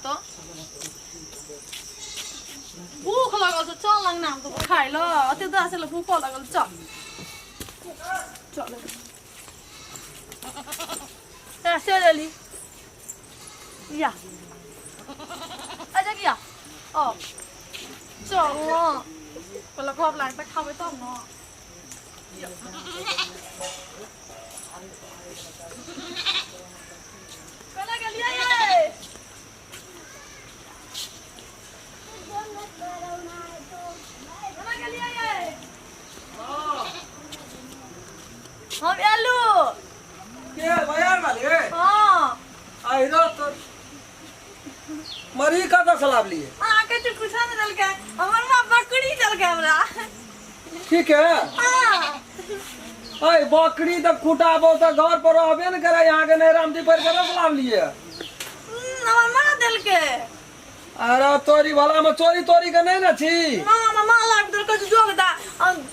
तो भूख लगल छ चल लंग नाम तो खाइ ल अते दासे ल भूख लगल चल चल ऐसे ले ली या आजा किया ओ चल पहले खब लाग तक खाबै तब न कला गेलियै ये हम आलू के बाजार वाले हां आई रो तो मरी का तो सलाब लिए आके तो कुछ न चल के हमर मां बकरी चल के हमरा ठीक है हां आई बकरी तब खुटाबो तो घर पर आबे न करे यहां के नहीं रामजी पर के सलाब लिए हमर मां दिल के अरे तोरी भला में चोरी तोरी के नहीं न छी ना मां लाग दर के जोगदा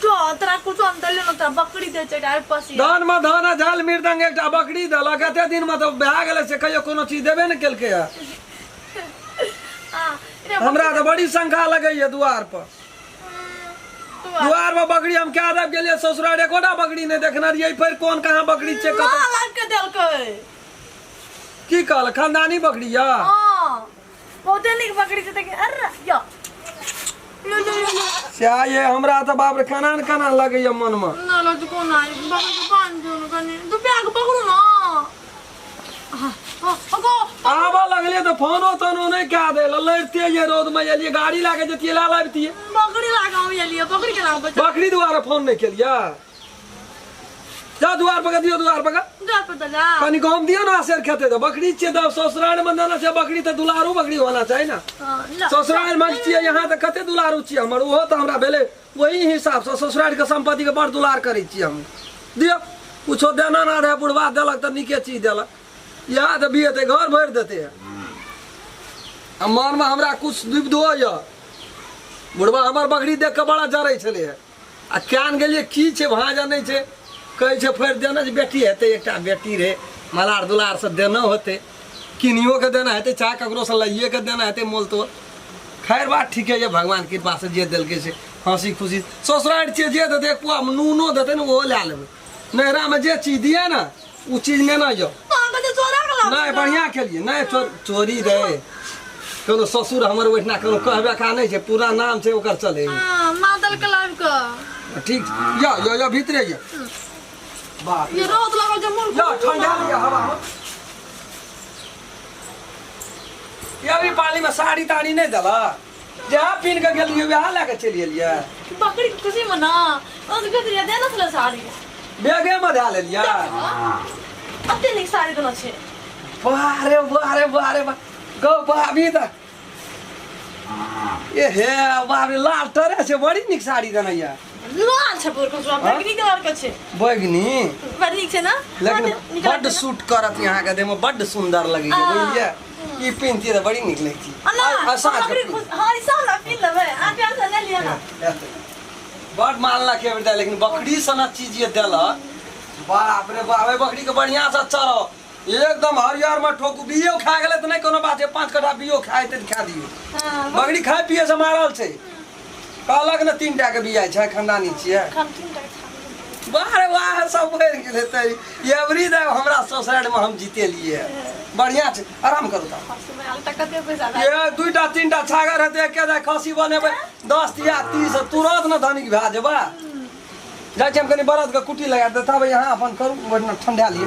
जो तरा कुछ अंदर ले न तरा बकरी दे चढ़ाई पसी धान में धान झाल मृदंग एक बकरी दला कते दिन में तो भा गेले से कहियो कोनो चीज देबे न केल के हमरा तो बड़ी शंका लगे है द्वार पर द्वार पर बकरी हम क्या दब गेलिए ससुराल एकोटा बकरी नहीं देखना रही फिर कौन कहां बकरी चेक मां लाग के दिल के की कहल खानदानी बकरी या हां बहुत निक बकरी से देखे अरे या क्या ये हमरा तो बाप रे खाना खाना लगे है मन में ना लज को नाही बकरी के पान जोन कने तू बैग पकड़ू ना अगो आवा लगले तो फोनो तनो नहीं क्या दे लड़ते ये रोड में ये गाड़ी लाके जतिए ला लाबती बकरी लगाओ ये लिए बकरी के नाम पर बकरी द्वारा फोन नहीं के लिया जा द्वार पर दियो द्वार पर जा पता जा कनी गम दियो ना शेर खेते तो बकरी छे तो ससुराल में ना छे बकरी तो दुलारू बकरी होना चाहिए ना ससुराल में छिए यहाँ तो कते दुलारू छिए हमर ओहो तो हमरा भेले वही हिसाब से ससुराल के संपत्ति के बड़ दुलार करै छिए हम दियो कुछो देना ना रहे बुढ़वा देलक तो निके चीज देलक याद भी है घर भर देते है मन में हमरा कुछ दुविधो है बुढ़वा हमार बकरी देख के बड़ा जरै छले है आ क्यान गेलिए की छे वहां जानै छे कहै छे फेर देना जे बेटी हेते एकटा बेटी रे मलार दुलार से देना होते किनियो के देना हेते चाहे ककरो से लइए के देना हेते मोल तो खैर बात ठीक है ये भगवान की कृपा से जे देल के से हंसी खुशी ससुराल छे जे देते एक पुआ नूनो देते न वो ले लेबे नहरा में जे चीज दिए ना उ चीज में ना जो नहीं बढ़िया खेलिए नहीं चोरी रहे कोनो ससुर हमर ओठना कोनो कहबे का नहीं छे पूरा नाम छे ओकर चले हां मादल के लाइव का ठीक या भीतरे या बाप ये रोद लगल जे मुंह या ठंडा लिया हवा में ये अभी पानी में साड़ी ताड़ी नहीं दला जहां पीन के गेलिए वहां लेके चली एलिए बकरी के खुशी में ना और के दिया देना थला साड़ी बेगे में धा ले लिया अते निक साड़ी देना छे बारे गो भाभी दा ये हे बाबे लाल टरे से बड़ी निक साड़ी देना या लाल छे पर को बकरी कलर के छे बैगनी बड़ी निक छे ना लेकिन बड़ सूट करत यहाँ के देम बड़ सुंदर लगी है बुझलिए ई पिनती तो बड़ी निक लगती बकरी हां ई सब ना पिन लेबे आ प्यार से ले लिया ना बड़ मानला के बेटा लेकिन बकरी सना चीज ये देला बाप रे बाप बकरी के बढ़िया से चरो एकदम हरियर में ठोकू बियो खा गेले त नहीं कोनो बात है 5 कटा बियो खाए त खा दियो बकरी खाए पिए से मारल छै कहलक न 3 टा के बिया छै खानदानी छिए बारे वाह सब भर गेले त एवरी दे हमरा ससुराल में हम जीते लिए बढ़िया छै आराम करू ता ये 2टा 3टा छागर हेते के जा खसी बनेबे 10 या 30 तुरंत न धनिक भा जेबा जाय हम कनी बरद के कुटी लगा दे तब यहाँ अपन करू बढ़िया ठंडा लिए